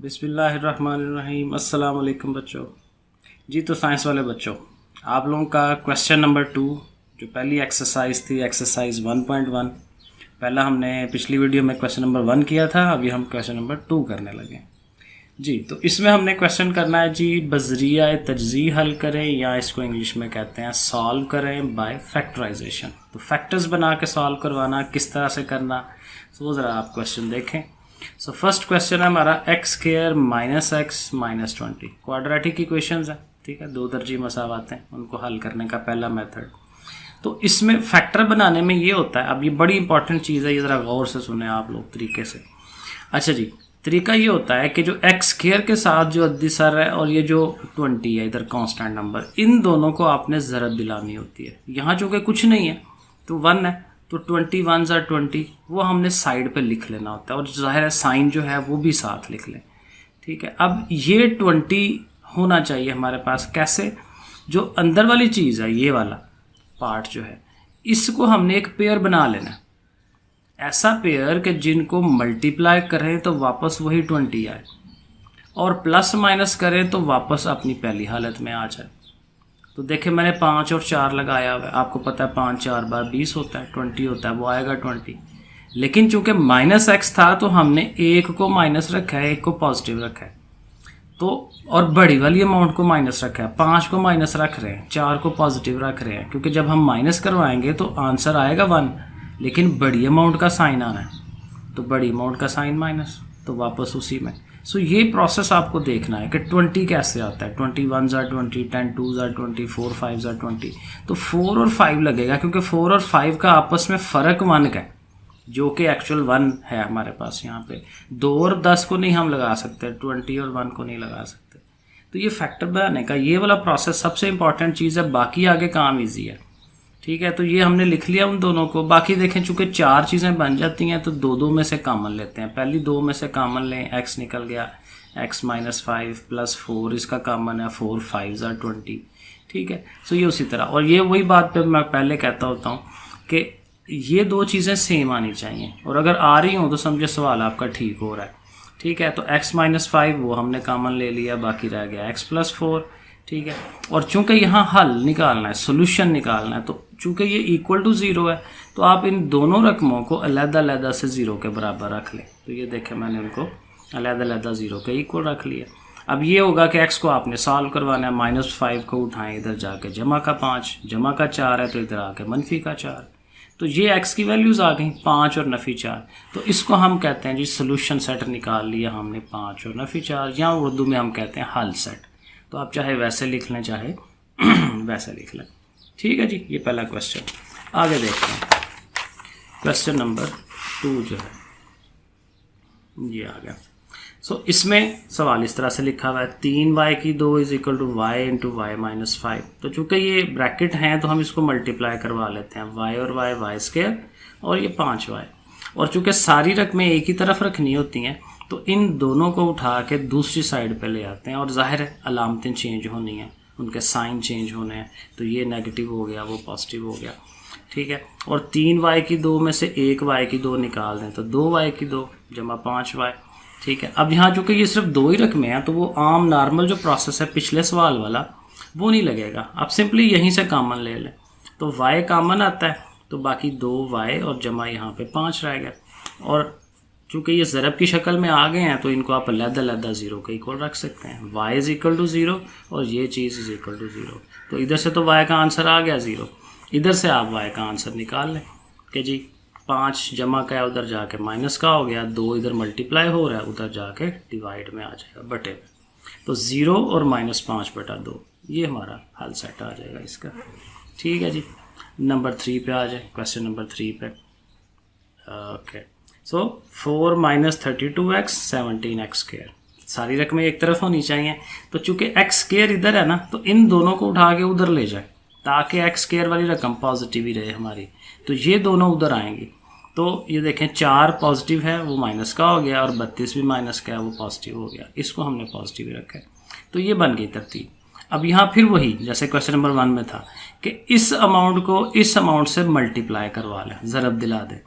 बिस्मिल्लाहिर्रहमानिर्रहीम। अस्सलाम वालेकुम बच्चों। जी तो साइंस वाले बच्चों, आप लोगों का क्वेश्चन नंबर 2 जो पहली एक्सरसाइज थी, एक्सरसाइज 1.1, पहला हमने पिछली वीडियो में क्वेश्चन नंबर 1 किया था, अभी हम क्वेश्चन नंबर 2 करने लगे। जी तो इसमें हमने क्वेश्चन करना है जी, बजरिया तजज़ी हल करें या इसको इंग्लिश में कहते हैं सॉल्व करें बाय फैक्टराइजेशन। तो फैक्टर्स बना के सॉल्व करवाना, किस तरह से करना, तो ज़रा आप क्वेश्चन देखें। सो फर्स्ट क्वेश्चन है हमारा x square minus x minus 20, quadratic equations है, ठीक है, दो दर्जी मसावात हैं, उनको हल करने का पहला मेथड। तो इसमें फैक्टर बनाने में ये होता है, अब ये बड़ी इंपॉर्टेंट चीज़ है, ये ज़रा गौर से सुने आप लोग तरीके से। अच्छा जी, तरीका ये होता है कि जो एक्स स्क्वायर के साथ जो अद्दी सर है और ये जो 20 है इधर कांस्टेंट नंबर, इन दोनों को आपने ज़रब दिलानी होती है। यहाँ चूँकि कुछ नहीं है तो 1 है, तो 21 are 20 वो हमने साइड पे लिख लेना होता है, और ज़ाहिर है साइन जो है वो भी साथ लिख लें, ठीक है। अब ये 20 होना चाहिए हमारे पास, कैसे, जो अंदर वाली चीज़ है ये वाला पार्ट जो है, इसको हमने एक पेयर बना लेना है, ऐसा पेयर कि जिनको मल्टीप्लाई करें तो वापस वही 20 आए, और प्लस माइनस करें तो वापस अपनी पहली हालत में आ जाए। तो देखें मैंने 5 और 4 लगाया हुआ है, आपको पता है 5 4 बार 20 होता है, 20 होता है, वो आएगा 20। लेकिन चूंकि माइनस एक्स था तो हमने एक को माइनस रखा है, एक को पॉजिटिव रखा है, तो और बड़ी वाली अमाउंट को माइनस रखा है, 5 को माइनस रख रहे हैं, 4 को पॉजिटिव रख रहे हैं, क्योंकि जब हम माइनस करवाएंगे तो आंसर आएगा 1, लेकिन बड़ी अमाउंट का साइन आना है, तो बड़ी अमाउंट का साइन माइनस, तो वापस उसी में। सो ये प्रोसेस आपको देखना है कि 20 कैसे आता है, 21 are 20, 10 2s are 20, 4 5s are 20, तो 4 और 5 लगेगा, क्योंकि 4 और 5 का आपस में फ़र्क 1 का है, जो कि एक्चुअल 1 है हमारे पास यहाँ पे। 2 और 10 को नहीं हम लगा सकते, 20 और 1 को नहीं लगा सकते। तो ये फैक्टर बनाने का ये वाला प्रोसेस सबसे इंपॉर्टेंट चीज़ है, बाकी आगे काम ईजी है, ठीक है। तो ये हमने लिख लिया उन दोनों को। बाकी देखें चूँकि 4 चीज़ें बन जाती हैं तो दो में से कॉमन लेते हैं, पहली 2 में से कॉमन लें, x निकल गया, x माइनस 5 प्लस 4 इसका कॉमन है, 4 5s are 20, ठीक है। सो ये उसी तरह, और ये वही बात पे मैं पहले कहता होता हूँ कि ये दो चीज़ें सेम आनी चाहिए, और अगर आ रही हों तो समझे सवाल आपका ठीक हो रहा है, ठीक है। तो x माइनस 5 वो हमने कॉमन ले लिया, बाकी रह गया x प्लस 4, ठीक है। और चूंकि यहाँ हल निकालना है, सोल्यूशन निकालना है, तो चूंकि ये इक्वल टू 0 है तो आप इन दोनों रकमों को अलग-अलग से 0 के बराबर रख लें। तो ये देखें मैंने उनको अलग-अलग 0 के इक्वल रख लिया। अब ये होगा कि x को आपने सॉल्व करवाना है, -5 को उठाएं, इधर जाके जमा का 5, जमा का 4 है तो इधर आके मनफी का 4, तो ये x की वैल्यूज़ आ गई 5 और नफ़ी 4। तो इसको हम कहते हैं जी सोल्यूशन सेट निकाल लिया हमने, 5 और नफ़ी 4, या उर्दू में हम कहते हैं हल सेट। तो आप चाहे वैसे लिख लें, चाहे वैसे लिख लें, ठीक है जी। ये पहला क्वेश्चन। आगे देखते हैं क्वेश्चन नंबर 2 जो है ये आ गया। सो इसमें सवाल इस तरह से लिखा हुआ है, 3y की 2 = y × y माइनस 5। तो चूँकि ये ब्रैकेट हैं तो हम इसको मल्टीप्लाई करवा लेते हैं, y और y स्क्वायर, और ये 5y, और चूँकि सारी रकमें एक ही तरफ रखनी होती हैं तो इन दोनों को उठा के दूसरी साइड पे ले आते हैं, और जाहिर है अलामतें चेंज होनी हैं, उनके साइन चेंज होने हैं, तो ये नेगेटिव हो गया, वो पॉजिटिव हो गया, ठीक है। और 3y की 2 में से 1y की 2 निकाल दें तो 2y की 2 जमा 5y, ठीक है। अब यहाँ चूँकि ये सिर्फ 2 ही रकमें हैं तो वो आम नॉर्मल जो प्रोसेस है पिछले सवाल वाला वो नहीं लगेगा, आप सिंपली यहीं से कॉमन ले लें, तो y कॉमन आता है, तो बाकी 2y और जमा यहाँ पे 5 रह गया। और चूँकि ये ज़रब की शक्ल में आ गए हैं तो इनको आप अलग-अलग 0 के इक्वल रख सकते हैं, y = 0 और ये चीज़ = 0। तो इधर से तो y का आंसर आ गया 0, इधर से आप y का आंसर निकाल लें कि जी 5 जमा का है, उधर जाके माइनस का हो गया, 2 इधर मल्टीप्लाई हो रहा है, उधर जाके डिवाइड में आ जाएगा, बटे में, तो 0 और -5/2, ये हमारा हल सेट आ जाएगा इसका, ठीक है जी। नंबर 3 पे आ जाए, क्वेश्चन नंबर 3 पे। ओके, सो 4 - 32x 17x², सारी रकमें एक तरफ होनी चाहिए, तो चूँकि x² इधर है ना तो इन दोनों को उठा के उधर ले जाए ताकि x² वाली रकम पॉजिटिव ही रहे हमारी, तो ये दोनों उधर आएंगी। तो ये देखें 4 पॉजिटिव है वो माइनस का हो गया, और 32 भी माइनस का है वो पॉजिटिव हो गया, इसको हमने पॉजिटिव ही रखा है, तो ये बन गई तरतीब। अब यहाँ फिर वही जैसे क्वेश्चन नंबर 1 में था कि इस अमाउंट को इस अमाउंट से मल्टीप्लाई करवा लें, ज़रब दिला दें,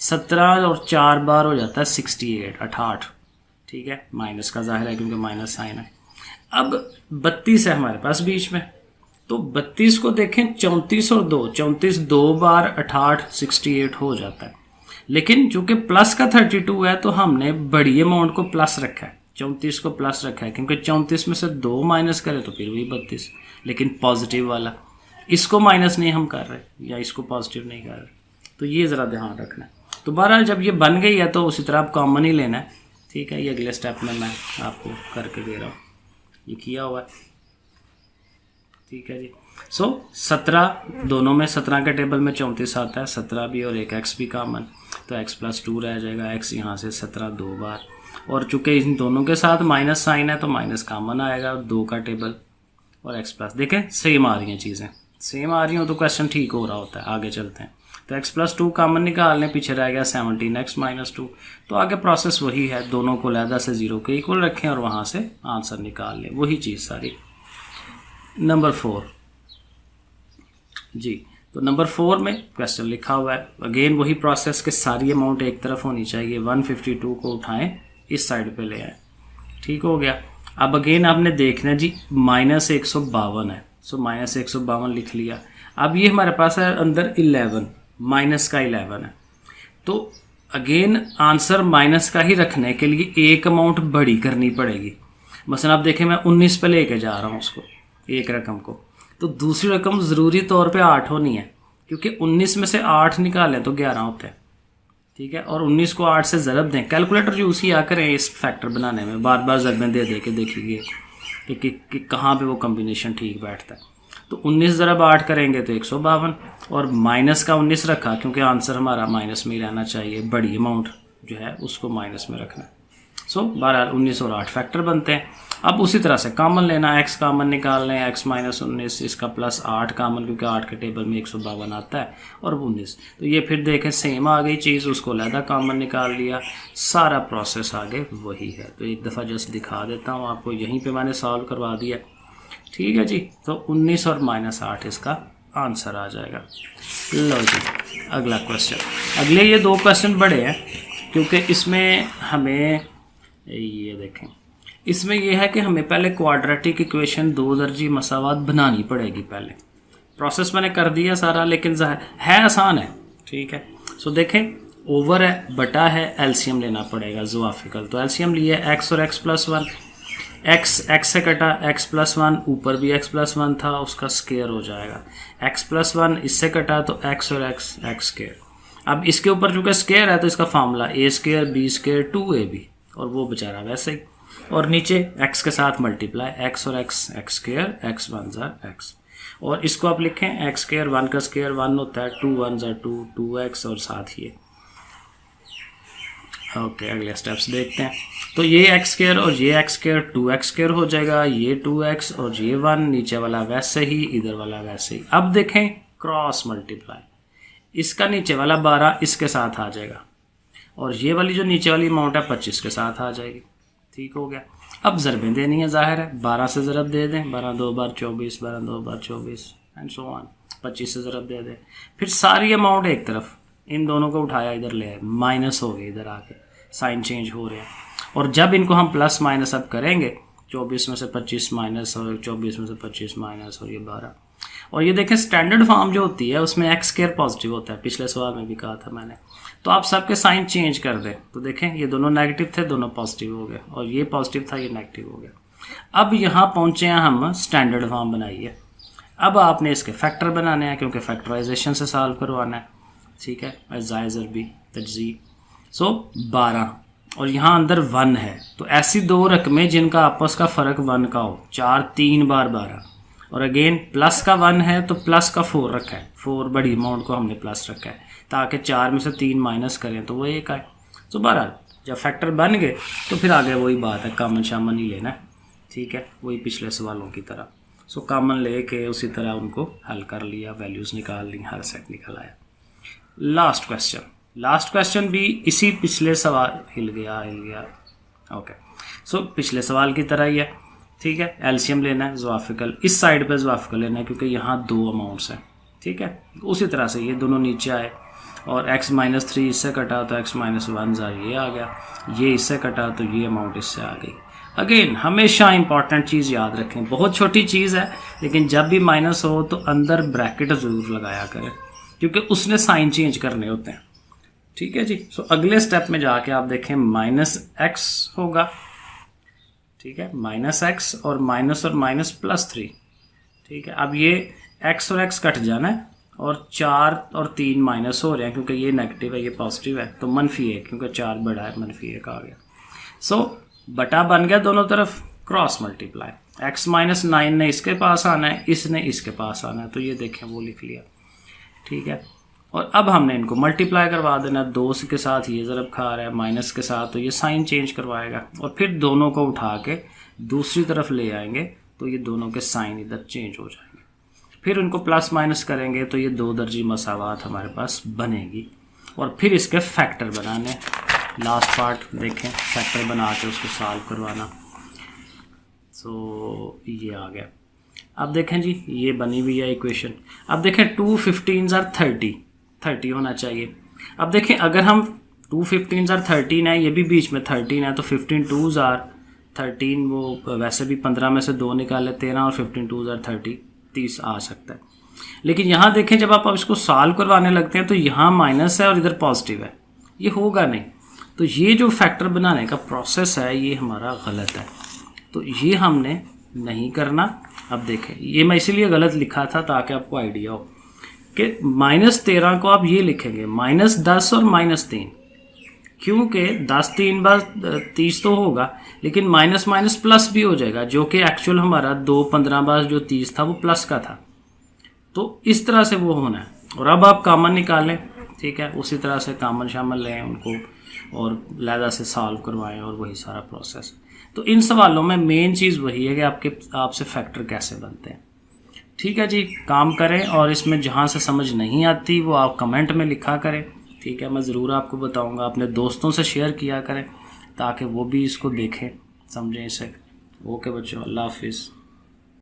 17 और 4 बार हो जाता है 68, ठीक है, माइनस का जाहिर है क्योंकि माइनस साइन है। अब 32 है हमारे पास बीच में, तो 32 को देखें 34 और 2, 34 2 बार 68 68 हो जाता है, लेकिन चूंकि प्लस का 32 है तो हमने बड़ी अमाउंट को प्लस रखा है, 34 को प्लस रखा है, क्योंकि 34 में से 2 माइनस करें तो फिर वही 32, लेकिन पॉजिटिव वाला, इसको माइनस नहीं हम कर रहे या इसको पॉजिटिव नहीं कर रहे, तो ये ज़रा ध्यान रखना है। तो बहरहाल जब ये बन गई है तो उसी तरह आप कॉमन ही लेना है, ठीक है। ये अगले स्टेप में मैं आपको करके दे रहा हूँ, ये किया हुआ है, ठीक है जी। 17 दोनों में, 17 के टेबल में 34 आता है, 17 भी और एक x भी कॉमन, तो x प्लस 2 रह जाएगा, x यहाँ से 17 2 बार, और चूंकि इन दोनों के साथ माइनस साइन है तो माइनस कॉमन आएगा, 2 का टेबल और x प्लस, देखें सेम आ रही हैं चीज़ें, सेम आ रही हो तो क्वेश्चन ठीक हो रहा होता है। आगे चलते हैं, तो x प्लस 2 कॉमन निकाल लें, पीछे रह गया 17x माइनस 2, तो आगे प्रोसेस वही है, दोनों को लहदा से 0 के इक्वल रखें और वहाँ से आंसर निकाल लें, वही चीज़ सारी। नंबर 4 जी, तो नंबर 4 में क्वेश्चन लिखा हुआ है, अगेन वही प्रोसेस के सारी अमाउंट एक तरफ होनी चाहिए, 152 को उठाएं इस साइड पे ले आए, ठीक हो गया। अब अगेन आपने देखना है जी -152 है, सो -152 लिख लिया। अब ये हमारे पास है अंदर 11, माइनस का 11 है, तो अगेन आंसर माइनस का ही रखने के लिए एक अमाउंट बड़ी करनी पड़ेगी। मसलन आप देखें मैं 19 पे लेके जा रहा हूँ उसको, एक रकम को, तो दूसरी रकम ज़रूरी तौर पे 8 होनी है, क्योंकि 19 में से 8 निकालें तो 11 होते हैं, ठीक है। और 19 को 8 से ज़रब दें, कैलकुलेटर यूज़ किया करें इस फैक्टर बनाने में, बार बार ज़रबें दे दे के देखिए कि कहाँ पे वो कम्बिनेशन ठीक बैठता है। तो 19 ज़रब 8 करेंगे तो 152, और माइनस का 19 रखा क्योंकि आंसर हमारा माइनस में ही रहना चाहिए, बड़ी अमाउंट जो है उसको माइनस में रखना है। सो 12 19 और 8 फैक्टर बनते हैं। अब उसी तरह से कॉमन लेना, x कॉमन निकाल लें, x माइनस 19, इसका प्लस 8 कॉमन, क्योंकि 8 के टेबल में 152 आता है, और 19, तो ये फिर देखें सेम आ गई चीज़, उसको लहदा कॉमन निकाल लिया, सारा प्रोसेस आगे वही है। तो एक दफ़ा जस्ट दिखा देता हूँ आपको, यहीं पे मैंने सॉल्व करवा दिया, ठीक है जी। तो 19 और -8 इसका आंसर आ जाएगा। लो जी अगला क्वेश्चन, अगले ये 2 क्वेश्चन बड़े हैं, क्योंकि इसमें हमें ये देखें, इसमें यह है कि हमें पहले क्वाड्रेटिक इक्वेशन 2 दर्जी मसावात बनानी पड़ेगी। पहले प्रोसेस मैंने कर दिया सारा, लेकिन है आसान है, ठीक है। सो देखें, ओवर है, बटा है, एलसीएम लेना पड़ेगा ज़ुआफिकल, तो एलसीएम लिए x और x प्लस 1, x से कटा x प्लस 1, ऊपर भी x प्लस 1 था, उसका स्केयर हो जाएगा, x प्लस 1 इससे कटा तो x और x स्केयर। अब इसके ऊपर चूँकि स्केयर है तो इसका formula a square b square 2ab, और वो बेचारा वैसे ही, और नीचे x के साथ मल्टीप्लाई, x और x स्केयर, x 1 ज़ा x, और इसको आप लिखें x स्केयर, 1 का स्केयर 1 होता है, 2 1 ज़ा 2 2x, और साथ ही ओके। अगले स्टेप्स देखते हैं, तो ये x स्केयर और ये x स्केयर 2x स्केयर हो जाएगा, ये 2x और ये 1, नीचे वाला वैसे ही, इधर वाला वैसे ही। अब देखें क्रॉस मल्टीप्लाई, इसका नीचे वाला 12 इसके साथ आ जाएगा, और ये वाली जो नीचे वाली अमाउंट है 25 के साथ आ जाएगी, ठीक हो गया। अब ज़रबें देनी है, जाहिर है 12 से ज़रब दे दें, 12 2 बार 24, 12 2 बार 24 एंड सो ऑन, 25 से ज़रब दे दें, फिर सारी अमाउंट एक तरफ, इन दोनों को उठाया इधर ले आए, माइनस हो गए, इधर आके साइन चेंज हो रहे हैं, और जब इनको हम प्लस माइनस अब करेंगे, 24 में से 25 माइनस, और 24 में से 25 माइनस, और ये 12, और ये देखें स्टैंडर्ड फॉर्म जो होती है उसमें x स्केयर पॉजिटिव होता है, पिछले सवाल में भी कहा था मैंने, तो आप सबके साइन चेंज कर दें, तो देखें ये दोनों नेगेटिव थे, दोनों पॉजिटिव हो गए, और ये पॉजिटिव था, ये नेगेटिव हो गया। अब यहाँ पहुँचे हैं हम, स्टैंडर्ड फॉर्म बनाइए। अब आपने इसके फैक्टर बनाने हैं, क्योंकि फैक्टराइजेशन से सॉल्व करवाना है, ठीक है, ज़ाइज़र भी तजी, सो 12, और यहाँ अंदर 1 है, तो ऐसी 2 रकमें जिनका आपस का फ़र्क 1 का हो, 4 3 बार 12, और अगेन प्लस का 1 है तो प्लस का 4 रखा है, 4 बड़ी अमाउंट को हमने प्लस रखा है, ताकि 4 में से 3 माइनस करें तो वो 1 आए। तो बहरहाल जब फैक्टर बन गए तो फिर आगे वही बात है, कॉमन शामन ही लेना है, ठीक है, वही पिछले सवालों की तरह। सो कॉमन ले के उसी तरह उनको हल कर लिया, वैल्यूज़ निकाल ली, हर सेट निकल आया। लास्ट क्वेश्चन भी इसी पिछले सवाल, हिल गया ओके। सो पिछले सवाल की तरह ही है, ठीक है। एलसीएम लेना है, ज़ुआफिकल इस साइड पे ज़ुआफिकल लेना है, क्योंकि यहाँ 2 अमाउंट्स हैं, ठीक है। उसी तरह से ये दोनों नीचे आए, और x-3 इससे कटा तो x-1 ये आ गया, ये इससे कटा तो ये अमाउंट इससे आ गई। अगेन हमेशा इंपॉर्टेंट चीज़ याद रखें, बहुत छोटी चीज़ है लेकिन जब भी माइनस हो तो अंदर ब्रैकेट ज़रूर लगाया करें क्योंकि उसने साइन चेंज करने होते हैं। ठीक है जी। सो अगले स्टेप में जाके आप देखें -x होगा, ठीक है, -x और माइनस +3, ठीक है। अब ये x और x कट जाना है और 4 और 3 माइनस हो रहे हैं क्योंकि ये नेगेटिव है ये पॉजिटिव है, तो -1 क्योंकि 4 बड़ा है -1 आ गया। सो बटा बन गया दोनों तरफ, क्रॉस मल्टीप्लाई, x-9 ने इसके पास आना है, इसने इसके पास आना है, तो ये देखें वो लिख लिया, ठीक है। और अब हमने इनको मल्टीप्लाई करवा देना, 2 के साथ ये ज़रब खा रहा है, माइनस के साथ तो ये साइन चेंज करवाएगा और फिर दोनों को उठा के दूसरी तरफ ले आएंगे तो ये दोनों के साइन इधर चेंज हो जाएंगे। फिर उनको प्लस माइनस करेंगे तो ये 2 दर्जी मसावात हमारे पास बनेगी और फिर इसके फैक्टर बनाने, लास्ट पार्ट देखें, फैक्टर बना के उसको सॉल्व करवाना। सो ये आ गया। अब देखें जी ये बनी हुई है इक्वेशन। अब देखें 2 15s are 30 होना चाहिए। अब देखें अगर हम 2 15s are 13 है, ये भी बीच में 13 है, तो 15 2s are 13, वो वैसे भी 15 में से 2 निकाले 13 और 15 2s are 30 आ सकता है। लेकिन यहाँ देखें जब आप इसको सॉल्व करवाने लगते हैं तो यहाँ माइनस है और इधर पॉजिटिव है, ये होगा नहीं। तो ये जो फैक्टर बनाने का प्रोसेस है ये हमारा गलत है, तो ये हमने नहीं करना। अब देखें ये मैं इसीलिए गलत लिखा था ताकि आपको आइडिया हो कि -13 को आप ये लिखेंगे -10 और -3, क्योंकि 10 3 बार 30 तो होगा लेकिन माइनस माइनस प्लस भी हो जाएगा, जो कि एक्चुअल हमारा 2 15 बार जो 30 था वो प्लस का था, तो इस तरह से वो होना है। और अब आप कॉमन निकालें, ठीक है, उसी तरह से कॉमन शामिल लें उनको और लहदा से सॉल्व करवाएं और वही सारा प्रोसेस। तो इन सवालों में मेन चीज़ वही है कि आपसे फैक्टर कैसे बनते हैं। ठीक है जी, काम करें और इसमें जहाँ से समझ नहीं आती वो आप कमेंट में लिखा करें, ठीक है, मैं ज़रूर आपको बताऊँगा। अपने दोस्तों से शेयर किया करें ताकि वो भी इसको देखें समझें इसे। ओके बच्चों, अल्लाह हाफिज़।